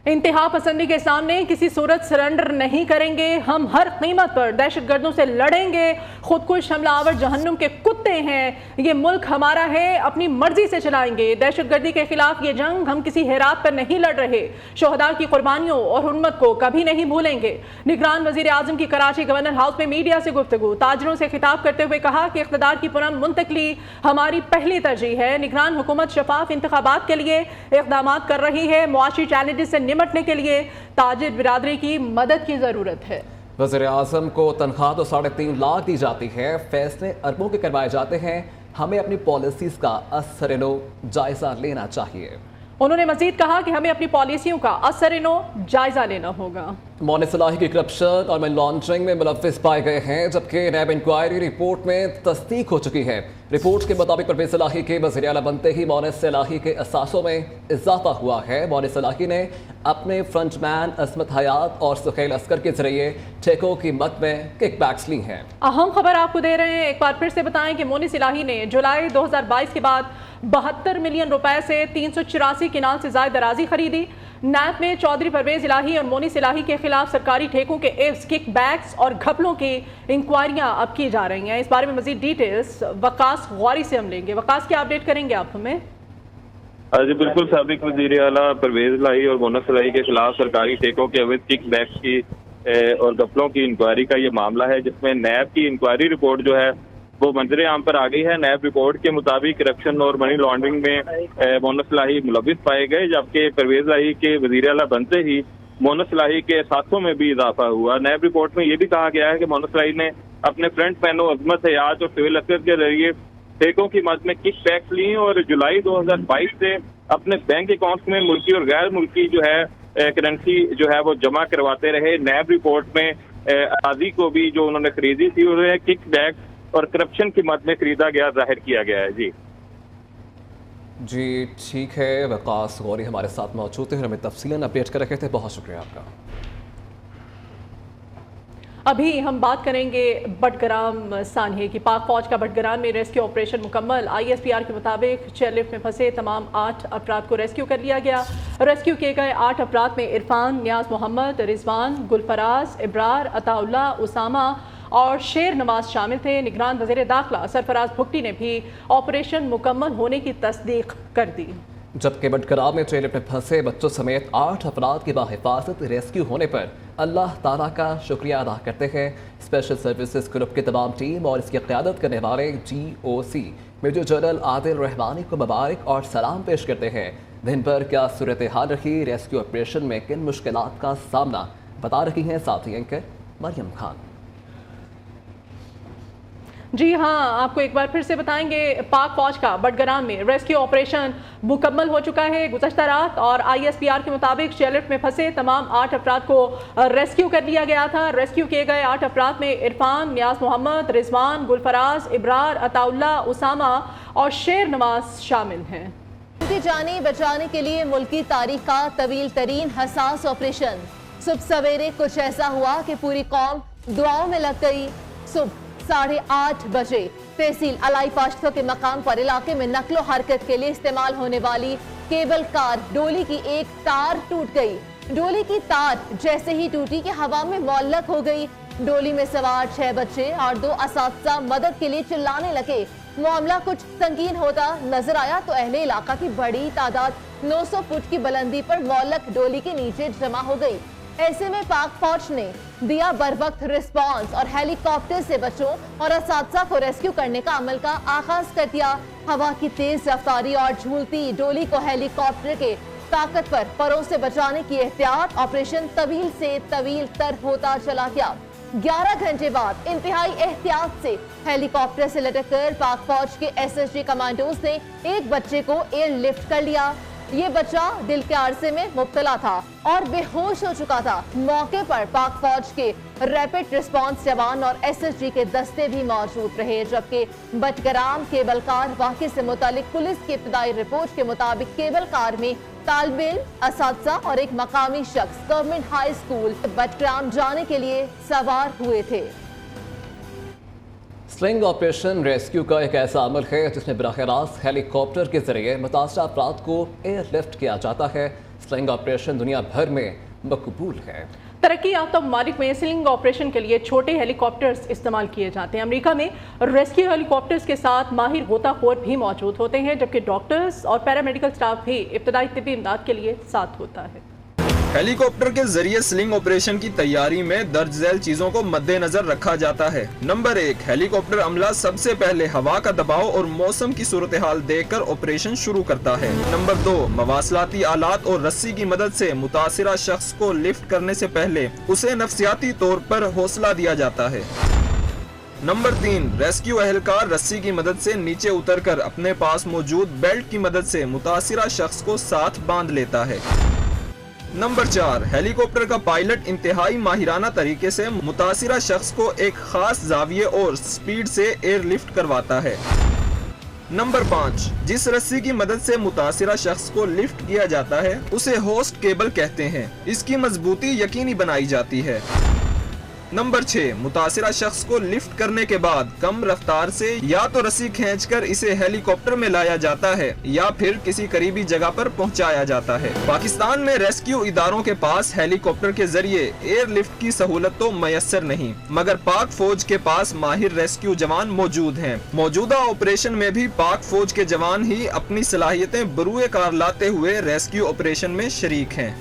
انتہا پسندی کے سامنے کسی صورت سرنڈر نہیں کریں گے، ہم ہر قیمت پر دہشت گردوں سے لڑیں گے، خودکش حملہ آور جہنم کے کتے ہیں، یہ ملک ہمارا ہے، اپنی مرضی سے چلائیں گے، دہشت گردی کے خلاف یہ جنگ ہم کسی ہیرات پر نہیں لڑ رہے، شہداء کی قربانیوں اور حرمت کو کبھی نہیں بھولیں گے۔ نگران وزیر اعظم کی کراچی گورنر ہاؤس میں میڈیا سے گفتگو، تاجروں سے خطاب کرتے ہوئے کہا کہ اقتدار کی پرامن منتقلی ہماری پہلی ترجیح ہے، نگران حکومت شفاف انتخابات کے لیے اقدامات کر رہی ہے، معاشی چیلنجز سے نمٹنے کے لیے تاجر برادری کی مدد کی ضرورت ہے۔ وزیر اعظم کو تنخواہ تو 3.5 لاکھ دی جاتی ہے، فیصلے اربوں کے کروائے جاتے ہیں، ہمیں اپنی پالیسیز کا اثر نو جائزہ لینا چاہیے۔ انہوں نے مزید کہا کہ ہمیں اپنی پالیسیوں کا اثر نو جائزہ لینا ہوگا۔ مونی صلاحی کی کرپشن اور منی لانڈرنگ میں ملوث پائے گئے ہیں، جبکہ نیب انکوائری رپورٹ میں تصدیق ہو چکی ہے۔ رپورٹ کے مطابق پرویز صلاحی کے وزیر اعلیٰ بنتے ہی مونی صلاحی کے اثاثوں میں اضافہ ہوا ہے۔ مونی صلاحی نے اپنے فرنٹ مین عصمت حیات اور سہیل اسکر کے ذریعے ٹھیکوں کی مد میں کک بیکس لی ہیں۔ اہم خبر آپ کو دے رہے ہیں، ایک بار پھر سے بتائیں کہ مونی صلاحی نے جولائی 2022 کے بعد 72 ملین روپے سے 384 کنال سے زائد اراضی خریدی۔ نیب میں چودھری پرویز الہی اور مونی صلاحی کے خلاف سرکاری ٹھیکوں کے عوض کک بیکس اور گھپلوں کی انکوائریاں اب کی جا رہی ہیں۔ اس بارے میں مزید ڈیٹیلز وقاص غوری سے ہم لیں گے۔ وقاص کیا اپڈیٹ کریں گے آپ ہمیں؟ جی بالکل، سابق وزیر اعلیٰ پرویز الہی اور مونی صلاحی کے خلاف سرکاری ٹھیکوں کے عوض کک بیکس کی اور گھپلوں کی انکوائری کا یہ معاملہ ہے، جس میں نیب کی انکوائری رپورٹ جو ہے وہ منظر عام پر آ گئی ہے۔ نیب رپورٹ کے مطابق کرپشن اور منی لانڈرنگ میں مونی صلاحی ملوث پائے گئے، جبکہ پرویز الہی کے وزیر اعلیٰ بنتے ہی مونی صلاحی کے ساتھوں میں بھی اضافہ ہوا۔ نیب رپورٹ میں یہ بھی کہا گیا ہے کہ مونی صلاحی نے اپنے فرنٹ مینوں عصمت حیات اور سہیل اسکر کے ذریعے ٹھیکوں کی مد میں کک بیکس لی اور جولائی 2022 سے اپنے بینک اکاؤنٹس میں ملکی اور غیر ملکی جو ہے کرنسی جو ہے وہ جمع کرواتے رہے۔ نیب رپورٹ میں اراضی کو بھی جو انہوں نے خریدی تھی انہیں کک بیکس اور کرپشن کی مد میں خریدا گیا ظاہر کیا گیا ہے۔ جی ٹھیک ہے، وقاص غوری ہمارے ساتھ موجود ہیں اور ہمیں تفصیلاً اپڈیٹ کر رکھے تھے، بہت شکریہ آپ کا۔ ابھی ہم بات کریں گے بٹگرام سانحے کی۔ پاک فوج کا بٹگرام میں ریسکیو آپریشن مکمل۔ ISPR کے مطابق چیئر لفٹ میں پھنسے تمام 8 افراد کو ریسکیو کر لیا گیا۔ ریسکیو کیے گئے 8 افراد میں عرفان، نیاز محمد، رضوان، گلفراز، ابرار، عطا اللہ، اسامہ اور شیر نواز شامل تھے۔ نگران وزیر داخلہ سرفراز بھگٹی نے بھی آپریشن مکمل ہونے کی تصدیق کر دی۔ جبکہ بٹگرام میں ٹریلر میں پھنسے بچوں سمیت 8 افراد کے باحفاظت ریسکیو ہونے پر اللہ تعالیٰ کا شکریہ ادا کرتے ہیں۔ اسپیشل سروسز گروپ کی تمام ٹیم اور اس کی قیادت کرنے والے GOC میجر جنرل عادل رحمانی کو مبارک اور سلام پیش کرتے ہیں۔ دن بھر کیا صورتحال رہی، ریسکیو آپریشن میں کن مشکلات کا سامنا، بتا رہی ہیں ساتھی اینکر مریم خان۔ جی ہاں، آپ کو ایک بار پھر سے بتائیں گے، پاک فوج کا بٹگرام میں ریسکیو آپریشن مکمل ہو چکا ہے گزشتہ رات، اور ISPR کے مطابق چیئر لفٹ میں پھنسے تمام 8 افراد کو ریسکیو کر لیا گیا تھا۔ ریسکیو کیے گئے 8 افراد میں عرفان، نیاز محمد، رضوان، گلفراز، ابرار، عطا اللہ، اسامہ اور شیر نواز شامل ہیں۔ ان کی جانیں بچانے کے لیے ملکی تاریخ کا طویل ترین حساس آپریشن۔ صبح سویرے کچھ ایسا ہوا کہ پوری قوم دعاؤں میں لگ گئی۔ صبح 8:30 بجے تحصیل علائی پاشتو کے مقام پر علاقے میں نقل و حرکت کے لیے استعمال ہونے والی کیبل کار ڈولی کی ایک تار ٹوٹ گئی۔ ڈولی کی تار جیسے ہی ٹوٹی کہ ہوا میں معلق ہو گئی۔ ڈولی میں سوار 6 بچے اور 2 اساتذہ مدد کے لیے چلانے لگے۔ معاملہ کچھ سنگین ہوتا نظر آیا تو اہل علاقہ کی بڑی تعداد 900 فٹ کی بلندی پر معلق ڈولی کے نیچے جمع ہو گئی۔ ایسے میں پاک فوج نے دیا بر وقت رسپانس اور ہیلی کاپٹر سے بچوں اور اساتذہ کو ریسکیو کرنے کا عمل کا آغاز کر دیا۔ ہوا کی تیز رفتاری اور جھولتی ڈولی کو ہیلی کاپٹر کے طاقتور پروں سے بچانے کی احتیاط آپریشن طویل سے طویل تر ہوتا چلا گیا۔ 11 گھنٹے بعد انتہائی احتیاط سے ہیلی کاپٹر سے لٹک کر پاک فوج کے SSG کمانڈوز نے ایک بچے کو ایئر لفٹ کر لیا۔ یہ بچہ دل کے عارضے میں مبتلا تھا اور بے ہوش ہو چکا تھا۔ موقع پر پاک فوج کے ریپڈ رسپانس جوان اور SSG کے دستے بھی موجود رہے، جبکہ بٹگرام کیبل کار واقعے سے متعلق پولیس کی ابتدائی رپورٹ کے مطابق کیبل کار میں طالب علم، اساتذہ اور ایک مقامی شخص گورنمنٹ ہائی اسکول بٹگرام جانے کے لیے سوار ہوئے تھے۔ سلنگ آپریشن ریسکیو کا ایک ایسا عمل ہے جس میں براہ راست ہیلی کاپٹر کے ذریعے متاثرہ افراد کو ایئر لفٹ کیا جاتا ہے۔ स्लिंग ऑपरेशन दुनिया भर में मकबूल है। तरक्की याफ्ता ममालिक में स्लिंग ऑपरेशन के लिए छोटे हेलीकॉप्टर्स इस्तेमाल किए जाते हैं। अमेरिका में रेस्क्यू हेलीकॉप्टर्स के साथ माहिर गोताखोर भी मौजूद होते हैं, जबकि डॉक्टर्स और पैरामेडिकल स्टाफ भी इब्तदाई तिब्बी इमदाद के लिए साथ होता है। हेलीकॉप्टर के जरिए स्लिंग ऑपरेशन की तैयारी में दर्ज झैल चीजों को मद्देनजर रखा जाता है। नंबर 1, हेलीकॉप्टर अमला सबसे पहले हवा का दबाव और मौसम की सूरत हाल देखकर ऑपरेशन शुरू करता है। नंबर 2, मवासलाती आलात और रस्सी की मदद से मुतासिरा शख्स को लिफ्ट करने से पहले उसे नफ्सियाती तौर पर हौसला दिया जाता है। नंबर 3, रेस्क्यू एहलकार रस्सी की मदद से नीचे उतरकर अपने पास मौजूद बेल्ट की मदद से मुतासिरा शख्स को साथ बांध लेता है। नंबर 4, हेलीकॉप्टर का पायलट इंतहाई माहिराना तरीके से मुतासिरा शख्स को एक खास जाविये और स्पीड से एयरलिफ्ट करवाता है। नंबर 5, जिस रस्सी की मदद से मुतासिरा शख्स को लिफ्ट किया जाता है उसे होस्ट केबल कहते हैं। इसकी मजबूती यकीनी बनाई जाती है। नंबर 6, मुतासिरा शख्स को लिफ्ट करने के बाद कम रफ्तार से या तो रस्सी खींचकर इसे हेलीकॉप्टर में लाया जाता है या फिर किसी करीबी जगह पर पहुंचाया जाता है। पाकिस्तान में रेस्क्यू इदारों के पास हेलीकॉप्टर के जरिए एयरलिफ्ट की सहूलत तो मैसर नहीं, मगर पाक फौज के पास माहिर रेस्क्यू जवान मौजूद हैं। मौजूदा ऑपरेशन में भी पाक फौज के जवान ही अपनी सलाहियतें बरूए कार लाते हुए रेस्क्यू ऑपरेशन में शरीक हैं।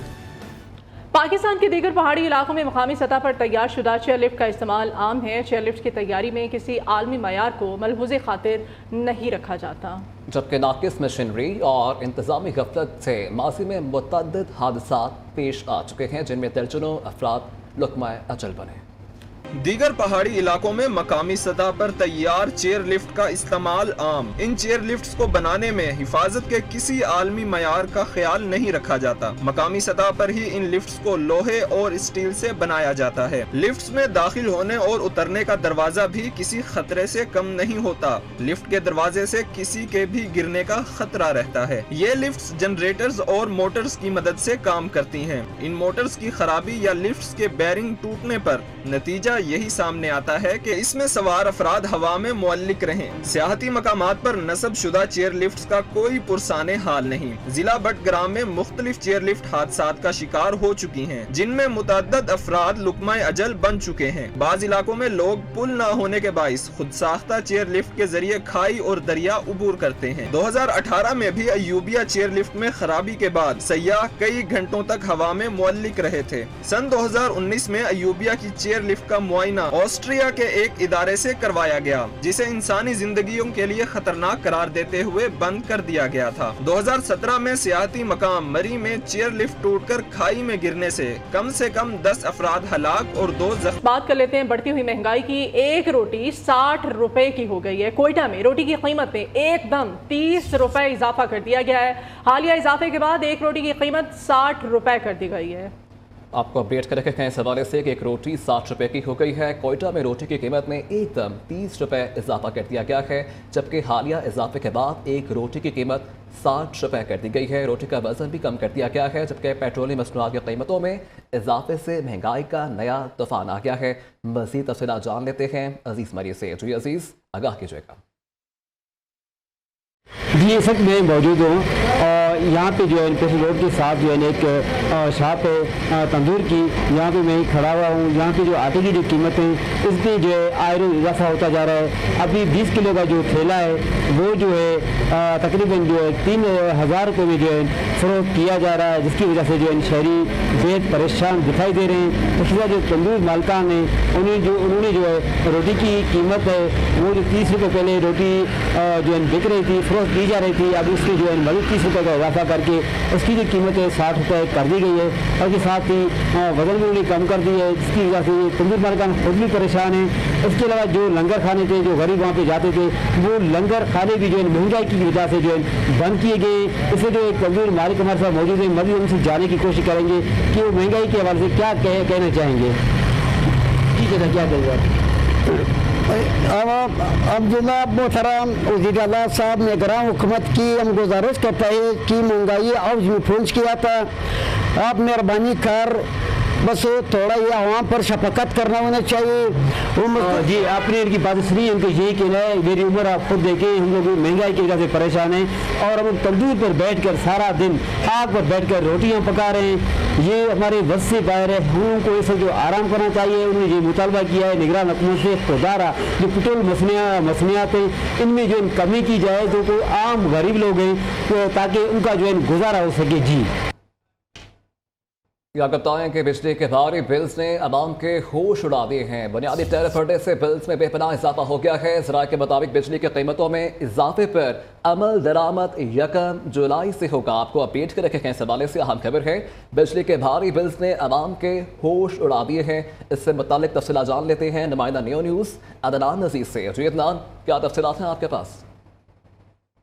पाकिस्तान के दीगर पहाड़ी इलाकों में मकामी सतह पर तैयार शुदा चेयरलिफ्ट का इस्तेमाल आम है। चेयरलिफ्ट की तैयारी में किसी आलमी मयार को मलहूज़े खातिर नहीं रखा जाता, जबकि नाकिस मशीनरी और इंतजामी गफलत से माजी में मुतअद्दिद हादसात पेश आ चुके हैं, जिनमें दर्जनों अफराद लुक़मा अजल बने। दीगर पहाड़ी इलाकों में मकामी सतह पर तैयार चेयर लिफ्ट का इस्तेमाल आम। इन चेयर लिफ्ट्स को बनाने में हिफाजत के किसी आलमी मयार का ख्याल नहीं रखा जाता। मकामी सतह पर ही इन लिफ्ट्स को लोहे और स्टील से बनाया जाता है। लिफ्ट्स में दाखिल होने और उतरने का दरवाजा भी किसी खतरे से कम नहीं होता। लिफ्ट के दरवाजे से किसी के भी गिरने का खतरा रहता है। ये लिफ्ट्स जनरेटर्स और मोटर्स की मदद से काम करती हैं। इन मोटर्स की खराबी या लिफ्ट्स के बेरिंग टूटने पर नतीजा यही सामने आता है कि इसमें सवार अफराद हवा में मुअल्लिक रहें। सियाहती मकामात पर नस्ब शुदा चेयर लिफ्ट्स का कोई पुरसाने हाल नहीं। जिला बटग्राम में मुख्तलिफ चेयर लिफ्ट हादसात का शिकार हो चुकी हैं, जिनमें मुतअद्दिद अफराद लुक़मा अजल बन चुके हैं। बाज़ इलाकों में लोग पुल न होने के बाइस खुद साख्ता चेयर लिफ्ट के जरिए खाई और दरिया उबूर करते हैं। 2018 में भी अयूबिया चेयर लिफ्ट में खराबी के बाद सयाह कई घंटों तक हवा में मुअल्लिक रहे थे। सन 2019 में अयूबिया की चेयर लिफ्ट का मुआयना ऑस्ट्रिया के एक इदारे से करवाया गया, जिसे इंसानी जिंदगियों के लिए खतरनाक करार देते हुए बंद कर दिया गया था। 2017 में सियाहती मकाम मरी में चेयर लिफ्ट टूटकर खाई में गिरने से कम 10 अफराद हलाक और 2 जख्मी। बात कर लेते हैं बढ़ती हुई महंगाई की। एक रोटी 60 रुपए की हो गई है। कोयटा में रोटी की कीमत में एकदम 30 रुपए इजाफा कर दिया गया है। हालिया इजाफे के बाद एक रोटी की कीमत 60 रुपए कर दी गई है। आपको अपडेट कर रखे हैं इस हवाले से कि एक रोटी 60 रुपए की हो गई है। कोयटा में रोटी की कीमत में एकदम 30 रुपए इजाफा कर दिया गया है, जबकि हालिया इजाफे के बाद एक रोटी की कीमत 60 रुपए कर दी गई है। रोटी का वजन भी कम कर दिया गया है, जबकि पेट्रोलियम मसनूआत की कीमतों में इजाफे से महंगाई का नया तूफान आ गया है। मज़ीद तफसीलात जान लेते हैं अजीज मरी से। जी अजीज, आगाह कीजिएगा। जी इस वक्त मैं मौजूद हूँ और यहाँ पे जो है पेट्रोल रोड के साथ जो है एक शॉप है तंदूर की। यहाँ पे मैं खड़ा हुआ हूँ। यहाँ पे जो आटे की जो कीमत है इस पर जो है आए रोज इजाफा होता जा रहा है। अभी 20 किलो का जो थैला है वो जो है तकरीबन जो है 3000 रुपये में जो है फरोख्त किया जा रहा है, जिसकी वजह से जो है शहरी बेहद परेशान दिखाई दे रहे हैं। तो जो तंदूर मालकान है उन्होंने जो है रोटी की कीमत है वो जो 30 रुपये पहले रोटी जो है बिक रही थी, फरोख्त दी जा रही थी, अब उसकी जो है मजीद 30 रुपये का इजाफा करके उसकी जो कीमत है 60 रुपये कर दी गई है। और इसके साथ ही वजन भी उन्होंने कम कर दी है, जिसकी वजह से तंदूर मालकान खुद भी परेशान है। इसके अलावा जो लंगर खाने थे, जो गरीब वहाँ पे जाते थे, वो लंगर खाने भी जो है महंगाई की वजह से जो है बंद किए गए। इससे जो एक तंदूर मालिक हमारे साथ मौजूद है, मजीद उनसे जाने की कोशिश करेंगे कि वो महंगाई के हवाले से क्या कहना चाहेंगे। ठीक है, क्या कहेंगे अब जनाब मोहतरम वज़ीर आला साहब ने ग्राम हुकूमत की हम गुजारिश करता है कि महंगाई और में पहुँच गया था, आप मेहरबानी कर बस थोड़ा ये आवाम पर शफकत करना होना चाहिए। जी आपने इनकी बात सुनी, इनको यही कहना है, मेरी उम्र आप खुद देखें, हम लोग महंगाई की वजह से परेशान हैं और हम तंदूर पर बैठकर सारा दिन आग पर बैठकर रोटियां पका रहे हैं। ये हमारे बस से बाहर है, हम लोगों को इसे जो आराम करना चाहिए। उन्होंने ये मुतालबा किया है निगरान हुकूमत से, खुदारा जो पेट्रोल मसनियात हैं इनमें जो कमी की जाए जो कोई आम गरीब लोग हैं तो ताकि उनका जो है गुजारा हो सके। जी आपको बताएं कि बिजली के भारी बिल्स ने आवाम के होश उड़ा दिए हैं। बुनियादी टैरिफ बढ़ने से बिल्स में बेपनाह इजाफा हो गया है। ज़राए के मुताबिक बिजली की कीमतों में इजाफे पर अमल दरामद 1 जुलाई से होगा। आपको अपडेट कर रखे हैं इस हवाले से अहम खबर है, बिजली के भारी बिल्स ने आवाम के होश उड़ा दिए हैं। इससे मुतालिक तफसीलात जान लेते हैं नुमाइंदा न्यू न्यूज़ अदनान नज़ीर से। जी अदनान, क्या तफसीलात हैं आपके पास?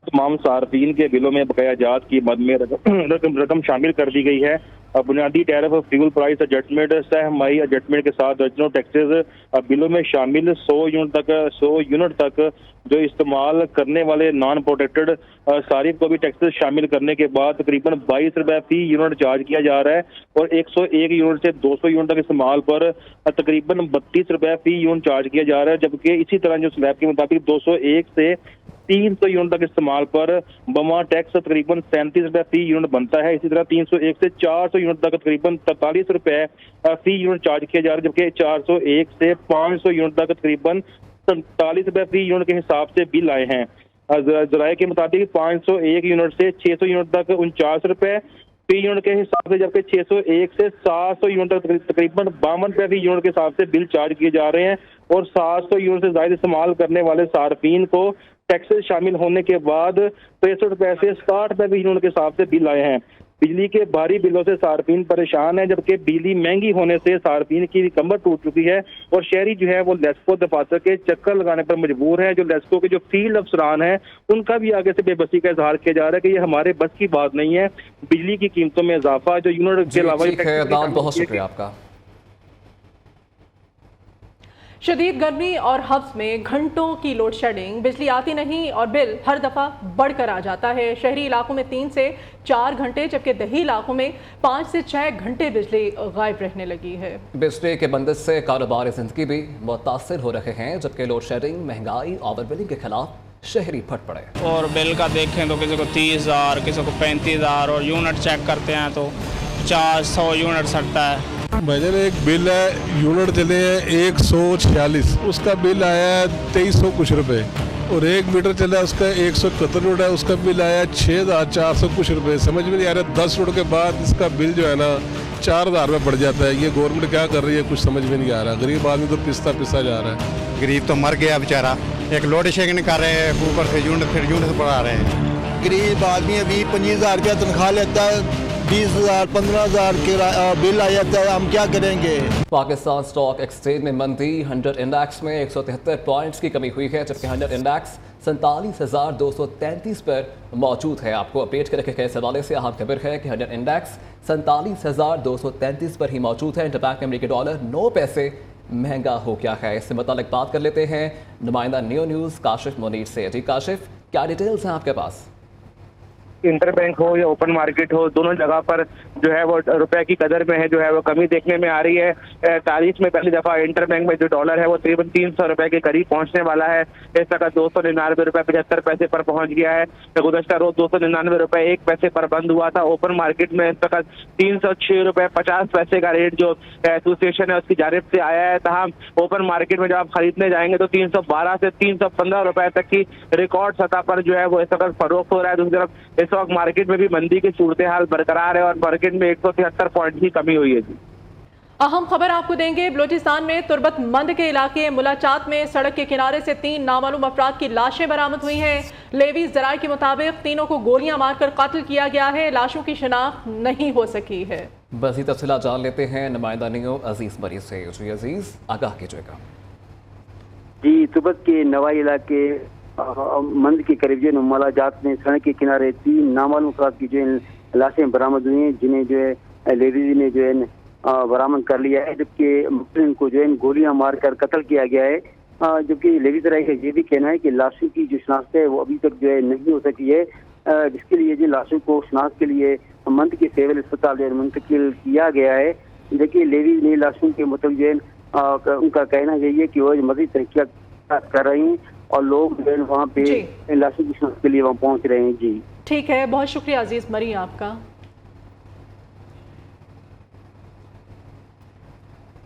तमाम सार्फिन के बिलों में बकाया जात की मद में रकम शामिल कर दी गई है। बुनियादी टैरिफ फ्यूल प्राइस एडजस्टमेंट सहमाही एडजस्टमेंट के साथ दर्जनों टैक्सेस बिलों में शामिल 100 यूनिट तक जो इस्तेमाल करने वाले नॉन प्रोटेक्टेड सारिफ को भी टैक्सेस शामिल करने के बाद तकरीबन 22 रुपए फी यूनिट चार्ज किया जा रहा है और 101 यूनिट से 200 यूनिट तक इस्तेमाल पर तकरीबन 32 रुपए फी यूनिट चार्ज किया जा रहा है। जबकि इसी तरह जो स्लैब के मुताबिक 201 से 300 यूनिट तक इस्तेमाल पर बमा टैक्स तकरीबन 37 रुपए फी यूनिट बनता है। इसी तरह 301 से 400 यूनिट तक तकरीबन 43 रुपए फी यूनिट चार्ज किया जा रहा है। जबकि 401 से 500 यूनिट तक तकरीबन 47 रुपए फी यूनिट के हिसाब से बिल आए हैं। ज़राए के मुताबिक 501 यूनिट से 600 यूनिट तक 49 रुपए फी यूनिट के हिसाब से, जबकि 601 से 700 यूनिट तक तकरीबन 52 रुपए फी यूनिट के हिसाब से बिल चार्ज किए जा रहे हैं और 700 यूनिट से ज्यादा इस्तेमाल करने वाले सार्फिन को टैक्सेस शामिल होने के बाद 63 रुपए से 60 रुपए फी यूनिट के हिसाब से बिल आए हैं। बिजली के भारी बिलों से सार्फिन परेशान है, जबकि बिजली महंगी होने से सार्फिन की कमर टूट चुकी है और शहरी जो है वो लेस्को दफातर के चक्कर लगाने पर मजबूर है। जो लेस्को के जो फील्ड अफसरान है उनका भी आगे से बेबसी का इजहार किया जा रहा है कि ये हमारे बस की बात नहीं है। बिजली की कीमतों में इजाफा जो यूनिट के अलावा बहुत शुक्रिया आपका। शदीद गर्मी और हब्स में घंटों की लोड शेडिंग, बिजली आती नहीं और बिल हर दफ़ा बढ़कर आ जाता है। शहरी इलाकों में 3 से 4 घंटे जबकि दही इलाकों में 5 से 6 घंटे बिजली गायब रहने लगी है। बिजली के बंदिश से कारोबारी जिंदगी भी मुतासर हो रहे हैं, जबकि लोड शेडिंग, महंगाई, ओवर बिलिंग के खिलाफ शहरी फट पड़े। और बिल का देखें तो किसी को 30,000, किसी को 35,000 और यूनिट चेक करते हैं तो 400 यूनिट सटता है। भाईजान एक बिल है, यूनिट चले हैं 146, उसका बिल आया है 2300 कुछ रुपए और 1 मीटर चला है उसका 171 यूनिट है, उसका बिल आया है 6400 कुछ रुपए। समझ में नहीं आ रहा, 10 यूनिट के बाद इसका बिल जो है ना 4000 रुपये बढ़ जाता है। ये गवर्नमेंट क्या कर रही है कुछ समझ में नहीं आ रहा। गरीब आदमी तो पिसा जा रहा है। गरीब तो मर गया बेचारा, एक लोड शेडिंग कर रहे हैं, ऊपर से यूनिट फिर यूनिट बढ़ा रहे हैं। गरीब आदमी अभी 25,000 रुपया तनख्वाह लेता है, 20,000 15,000 बिल आ जाता है, हम क्या करेंगे। पाकिस्तान स्टॉक एक्सचेंज में मंदी, 100 इंडेक्स में 173 पॉइंट्स की कमी हुई है, जबकि 100 इंडेक्स 47,233 पर मौजूद है। आपको अपडेट कर रखे इस हवाले से अहम खबर है कि 100 इंडेक्स 47,233 पर ही मौजूद है। इंटरबैंक अमेरिकी डॉलर 9 पैसे महंगा हो गया है। इससे मुतालिक बात कर लेते हैं नुमाइंदा न्यू न्यूज़ काशिफ मुनीर से। जी काशिफ, क्या डिटेल्स हैं आपके पास? इंटरबैंक हो या ओपन मार्केट हो, दोनों जगह पर जो है वो रुपए की कदर में है जो है वो कमी देखने में आ रही है। तारीख में पहली दफा इंटरबैंक में जो डॉलर है वो तकरीबन 300 रुपए के करीब पहुंचने वाला है। इस तरह 299 रुपए 75 पैसे पर पहुंच गया है। गुज़श्ता रोज 299 रुपए 1 पैसे पर बंद हुआ था। ओपन मार्केट में इस तरह 306 रुपए 50 पैसे का रेट जो एसोसिएशन है उसकी जानिब से आया है। तमाम ओपन मार्केट में जब आप खरीदने जाएंगे तो 312 से 315 रुपए तक की रिकॉर्ड सतह पर जो है वो इस वक्त फरोख्त हो रहा है। दूसरी तरफ इस वक्त मार्केट में भी मंदी की सूरत हाल बरकरार है और मार्केट में 173 पॉइंट की कमी हुई है। जी अहम खबर आपको देंगे, बलोचिस्तान में तुर्बत मंद के इलाके मुलाचात में सड़क के किनारे से 3 नामालूम अफराद की लाशें बरामद हुई हैं। लेवी ज़राए के मुताबिक तीनों को गोलियां मारकर कत्ल किया गया है। लाशों की शिनाख्त नहीं हो सकी है। मज़ीद तफसीलात जान लेते हैं नुमाइंदा न्यू अजीज मरीज से। जी अजीज, आगाह कीजिएगा। जी, तुर्बत के नवाई इलाके मंद के करीब जो मुलाजात में सड़क के किनारे 3 नामालूम अफराद की जो लाशें बरामद हुई हैं, जिन्हें जो है लेवी ने जो है बरामद कर लिया है, जबकि मुस्लिम को जो है गोलियां मारकर कत्ल किया गया है। जबकि लेवी ज़राए का ये भी कहना है कि लाशों की जो शनाख्त है वो अभी तक जो है नहीं हो सकी है, जिसके लिए जो लाशों को शनाख्त के लिए मंद के सिविल अस्पताल मुंतकिल किया गया है। देखिए लेवी ने लाशों के मुताबिक जो है उनका कहना यही है कि वो मजीद तहकीकात कर रही हैं और लोग जो है वहाँ पे लाशों की शिनाख्त के लिए वहाँ पहुँच रहे हैं। जी ठीक है, बहुत शुक्रिया अजीज मरी आपका।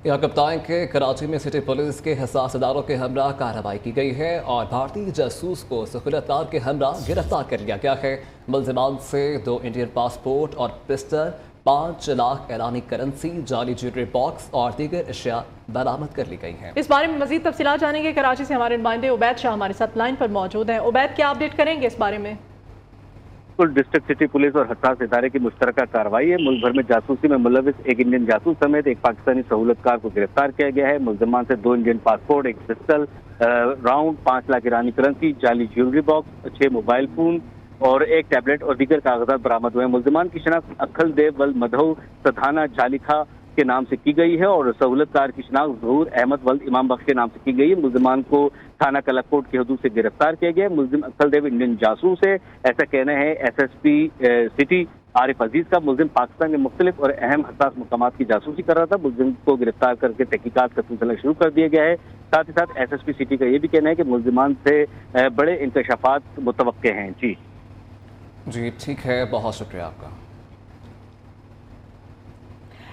यहाँ कप्तान के कराची में सिटी पुलिस के हिसास इदारों के हमरा कार्रवाई की गई है और भारतीय जासूस को सहूलतकार के हमरा गिरफ्तार कर लिया गया है। मुल्जिमान से 2 इंडियन पासपोर्ट और पिस्टल, 5 लाख ऐलानी करेंसी, जाली ज्वेलरी बॉक्स और दीगर अशिया बरामद कर ली गई हैं। इस बारे में मजीद तफसीलात जानेंगे कराची से हमारे नुमाइंदे उबैद शाह हमारे साथ लाइन पर मौजूद हैं। उबैद, क्या अपडेट करेंगे इस बारे में? डिस्ट्रिक्ट सिटी पुलिस और हसास इदारे की मुश्तरका कार्रवाई है। मुल्क भर में जासूसी में मुलविस एक इंडियन जासूस समेत एक पाकिस्तानी सहूलतकार को गिरफ्तार किया गया है। मुल्जिमान से 2 Indian passport, 1 pistol round, 5 lakh ईरानी करेंसी, जाली ज्वेलरी बॉक्स, 6 मोबाइल फोन और 1 टैबलेट और दीगर कागजात बरामद हुए हैं। मुल्जिमान की शनाख्त अखल देव वल मधो सधाना जालिखा के नाम से की गई है और सहूलतकार की शनाख्त ज़हूर अहमद वल्द इमाम बख्श के नाम से की गई है। मुल्जिमान को थाना कलककोट की हदूद से गिरफ्तार किया गया है। मुल्जिम अक्सल देव इंडियन जासूस है, ऐसा कहना है SSP सिटी आरिफ अजीज का। मुल्जिम पाकिस्तान के मुख्तलिफ और अहम हसास मुकामात की जासूसी कर रहा था। मुल्जिम को गिरफ्तार करके तहकीकात का सिलसिला शुरू कर दिया गया है। साथ ही साथ SSP सिटी का ये भी कहना है कि मुल्जिमान से बड़े इंकशाफात मुतवक्के हैं। जी ठीक है, बहुत शुक्रिया आपका।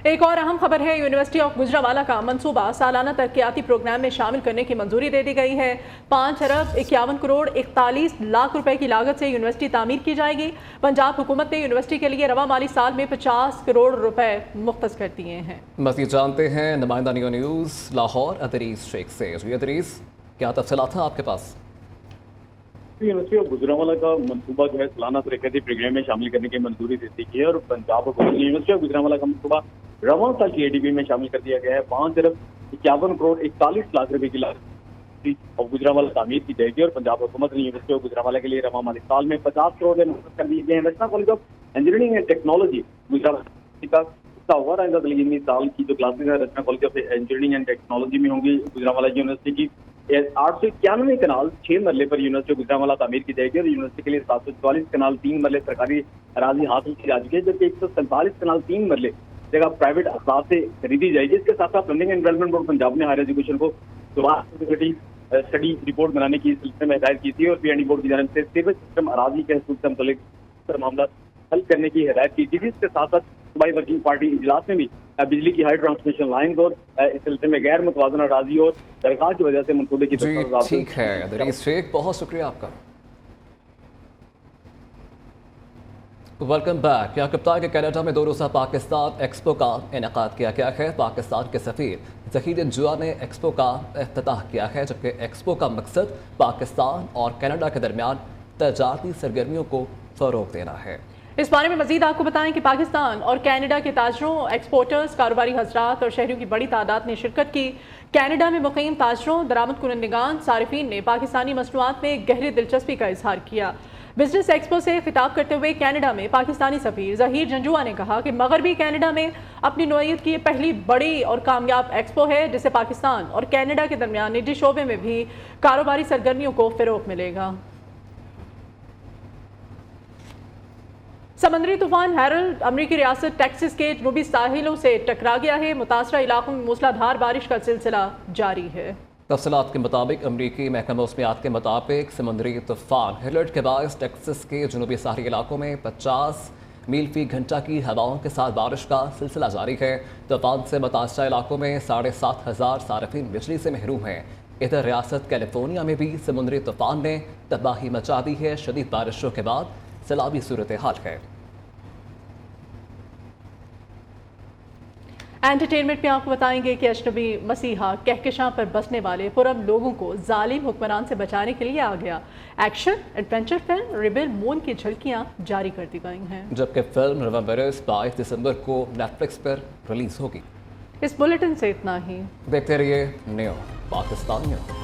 एक और अहम खबर है, यूनिवर्सिटी ऑफ गुजरावाला का मंसूबा सालाना तरक्याती प्रोग्राम में शामिल करने की मंजूरी दे दी गई है। 5 अरब 51 करोड़ 41 लाख रुपए की लागत से यूनिवर्सिटी तामीर की जाएगी। पंजाब हुकूमत ने यूनिवर्सिटी के लिए रवा माली साल में 50 करोड़ रुपए मुख्तस कर दिए हैं। मज़ीद जानते हैं नुमाइंदा नियो न्यूज़ लाहौर अदरीस शेख से। जी अदरीस, क्या तफसीलात हैं आपके पास? यूनिवर्सिटी ऑफ गुजरावाला का मंसूबा जो है सालाना तरक्याती प्रोग्राम में शामिल करने की मंजूरी दे दी गई है और पंजाब हुकूमत ने यूनिवर्सिटी ऑफ गुजरावाला का मंसूबा रवा साल की ADB में शामिल कर दिया गया है। 5 अरब 51 करोड़ 41 लाख रुपए की लागत और गुजरावाला तामीर की जाएगी और पंजाब हुकूमत ने यूनिवर्सिटी ऑफ गुजरावाला के लिए रवा माली साल में 50 करोड़ मुख्तस कर दिए गए हैं। Rachna college of engineering and technology Gujranwala का हिस्सा होगा। आइंदा तलीमी साल की जो क्लासेज है Rachna college of engineering and technology में होंगी। गुजरावाला यूनिवर्सिटी की 891 कनाल 6 मरले पर यूनिवर्सिटी ऑफ गुजरावाला तामीर की जाएगी और यूनिवर्सिटी के लिए 744 कनाल 3 मरले सरकारी अराजी हासिल की जा चुकी है, जबकि 147 कनाल 3 मरले जगह प्राइवेट अफराद से खरीदी जाएगी। इसके साथ साथ learning and development board Punjab ने हायर एजुकेशन को स्टडी रिपोर्ट बनाने की सिलसिले में हिदायत की थी और PND बोर्ड की जानब से सिविल सिस्टम अराजी के हसूल से मुतल्लिक मामला हल करने की हिदायत की थी। इसके साथ साथ सूबाई वर्किंग पार्टी इजलास में भी बिजली की हाई ट्रांसमिशन लाइन और इस सिलसिले में गैर मुतवाज़न अराजी और दरगाह की वजह से मनसूबे की ठीक है अदरीस शेख, बहुत शुक्रिया आपका। Welcome back. यहाँ कप्तान के कनाडा में 2 रोज़ा पाकिस्तान एक्सपो का इनेकाद किया गया है। पाकिस्तान के सफ़ीर ज़हीर जुआ ने एक्सपो का इफ्तिताह किया है, जबकि एक्सपो का मकसद पाकिस्तान और कनाडा के दरमियान तजारती सरगर्मियों को फ़रोग़ देना है। इस बारे में मजीद आपको बताएं कि पाकिस्तान और कनाडा के ताजरों, एक्सपोर्टर्स, कारोबारी हजरात और शहरियों की बड़ी तादाद ने शिरकत की। कनाडा में मुक़ीम ताजरों, दरामद कुनंदगान, सारिफीन ने पाकिस्तानी मसनूआत में गहरी दिलचस्पी का इजहार किया। बिजनेस एक्सपो से खिताब करते हुए कनाडा में पाकिस्तानी सफ़ीर ज़हीर जंजुआ ने कहा कि मगरबी कनाडा में अपनी नौइयत की पहली बड़ी और कामयाब एक्सपो है, जिससे पाकिस्तान और कनाडा के दरमियान निजी शोबे में भी कारोबारी सरगर्मियों को फ़रोग़ मिलेगा। समुद्री तूफान हैरल्ड अमरीकी रियासत टेक्सास के जनूबी साहिलों से टकरा गया है। मुतासरा इलाकों में मूसलाधार बारिश का सिलसिला जारी है। तफसीलात के मुताबिक अमरीकी महकमा मौसमियात के मुताबिक समुद्री तूफान हैरल्ड के बायस टेक्सास के जनूबी साहली इलाकों में 50 मील फी घंटा की हवाओं के साथ बारिश का सिलसिला जारी है। तूफान से मुतासरा इलाकों में 7,500 सार्फिन बिजली से महरूम हैं। इधर रियासत कैलिफोर्निया में भी समुद्री तूफान ने तबाही मचा दी है। शदीद बारिशों के बाद सैलाबी सूरत हाल है। एंटरटेनमेंट में आपको बताएंगे कि अजनबी मसीहा कहकशां पर बसने वाले पुरम लोगों को जालिम हुक्मरान से बचाने के लिए आ गया। Action adventure film rebel moon की झलकियां जारी कर दी गई हैं, जबकि फिल्म नवंबर 22 दिसंबर को नेटफ्लिक्स पर रिलीज होगी। इस बुलेटिन से इतना ही। देखते रहिए न्यू पाकिस्तान न्यूज़।